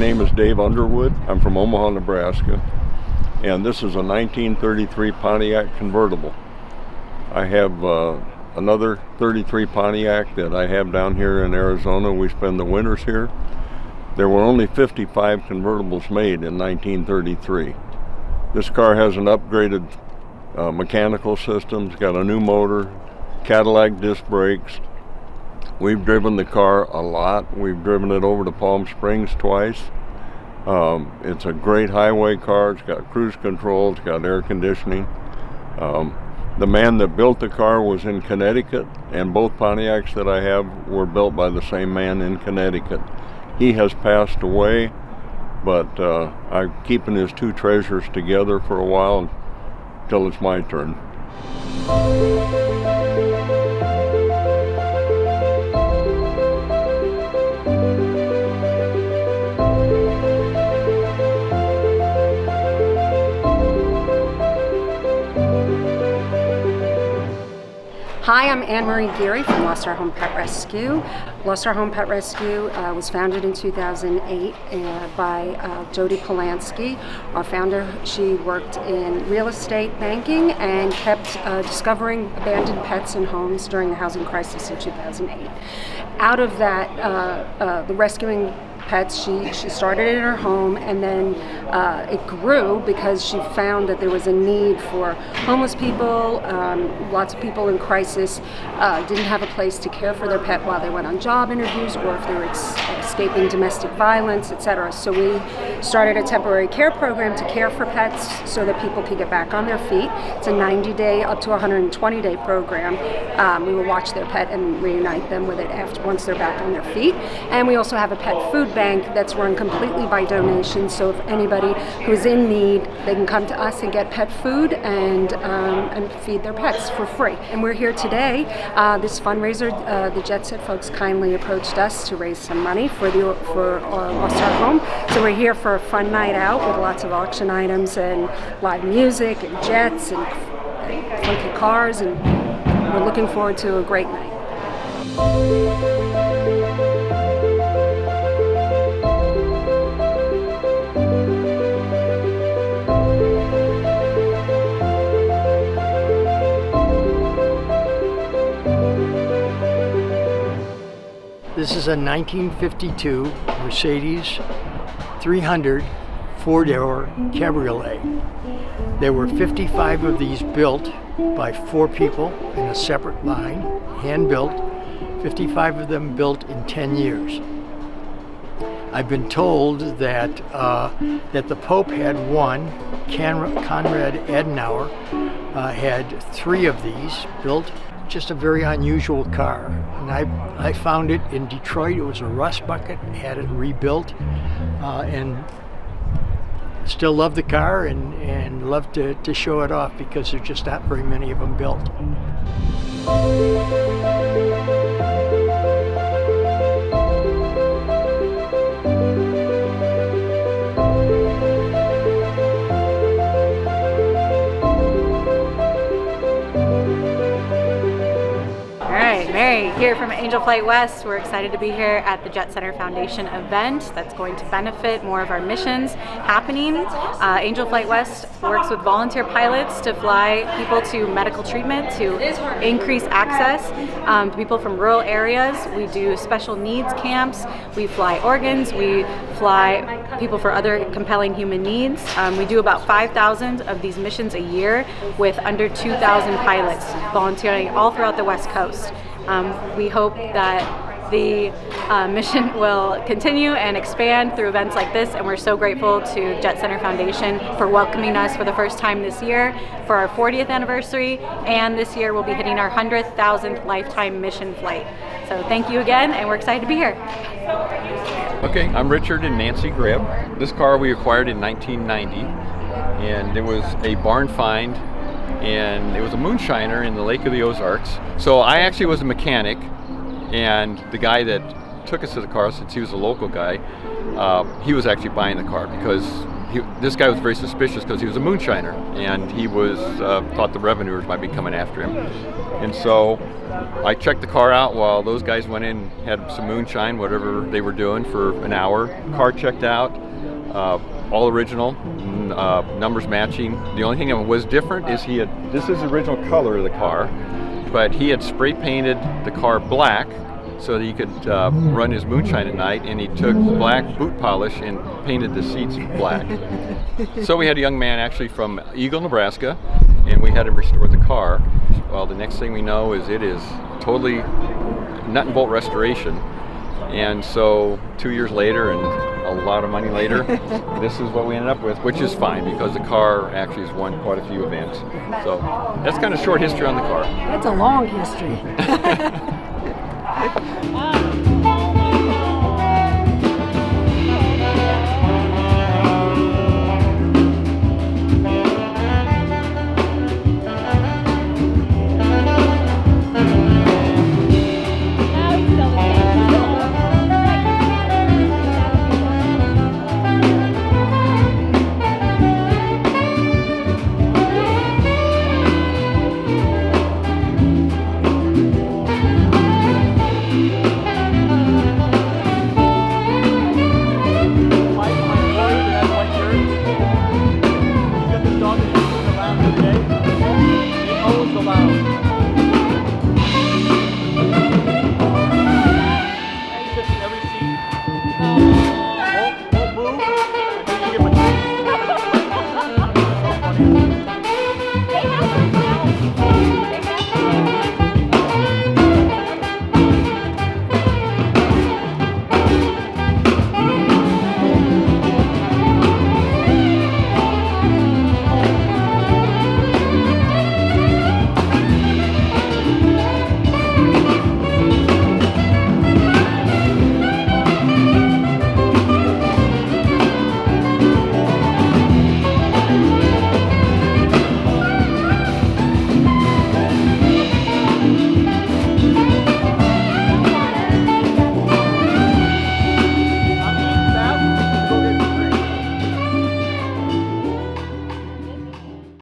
name is Dave Underwood. I'm from Omaha, Nebraska, and this is a 1933 Pontiac Convertible. I have another 33 Pontiac that I have down here in Arizona. We spend the winters here. There were only 55 convertibles made in 1933. This car has an upgraded mechanical system. It's got a new motor, Cadillac disc brakes. We've driven the car a lot. We've driven it over to Palm Springs twice. It's a great highway car. It's got cruise control. It's got air conditioning. The man that built the car was in Connecticut, and both Pontiacs that I have were built by the same man in Connecticut. He has passed away, but I'm keeping his two treasures together for a while until it's my turn. Hi, I'm Anne Marie Geary from Lost Our Home Pet Rescue. Lost Our Home Pet Rescue was founded in 2008 by Jody Polanski. Our founder, she worked in real estate banking and kept discovering abandoned pets in homes during the housing crisis in 2008. Out of that, the rescuing pets, she started in her home, and then it grew because she found that there was a need for homeless people. Lots of people in crisis didn't have a place to care for their pet while they went on job interviews or if they were escaping domestic violence, etc. So we started a temporary care program to care for pets so that people could get back on their feet. It's a 90-day up to 120-day program. We will watch their pet and reunite them with it once they're back on their feet. And we also have a pet food bank that's run completely by donations. So if anybody who's in need, they can come to us and get pet food and feed their pets for free. And we're here today. This fundraiser, the Jet Set folks kindly approached us to raise some money for Lost Our Home. So we're here for a fun night out with lots of auction items and live music and jets and funky cars, and we're looking forward to a great night. This is a 1952 Mercedes 300 four-door Cabriolet. There were 55 of these built by 4 people in a separate line, hand-built, 55 of them built in 10 years. I've been told that the Pope had one. Conrad Adenauer had 3 of these built. Just a very unusual car. And I found it in Detroit. It was a rust bucket, had it rebuilt, and still love the car and love to show it off because there's just not very many of them built. Mary here from Angel Flight West. We're excited to be here at the Jet Center Foundation event that's going to benefit more of our missions happening. Angel Flight West works with volunteer pilots to fly people to medical treatment to increase access to people from rural areas. We do special needs camps. We fly organs. We fly people for other compelling human needs. We do about 5,000 of these missions a year with under 2,000 pilots volunteering all throughout the West Coast. We hope that the mission will continue and expand through events like this, and we're so grateful to Jet Center Foundation for welcoming us for the first time this year for our 40th anniversary, and this year we'll be hitting our 100,000th lifetime mission flight. So thank you again, and we're excited to be here. Okay, I'm Richard and Nancy Greb. This car we acquired in 1990, and it was a barn find, and it was a moonshiner in the Lake of the Ozarks. So I actually was a mechanic, and the guy that took us to the car, since he was a local guy, he was actually buying the car because this guy was very suspicious because he was a moonshiner, and he was thought the revenuers might be coming after him. And so I checked the car out while those guys went in and had some moonshine, whatever they were doing, for an hour. Car checked out, all original, numbers matching. The only thing that was different is this is the original color of the car, but he had spray painted the car black so that he could run his moonshine at night, and he took black boot polish and painted the seats black. So we had a young man actually from Eagle, Nebraska, and we had him restore the car. Well, the next thing we know is it is totally nut and bolt restoration. And so 2 years later and a lot of money later, this is what we ended up with, which is fine because the car actually has won quite a few events. So that's kind of short history on the car. That's a long history.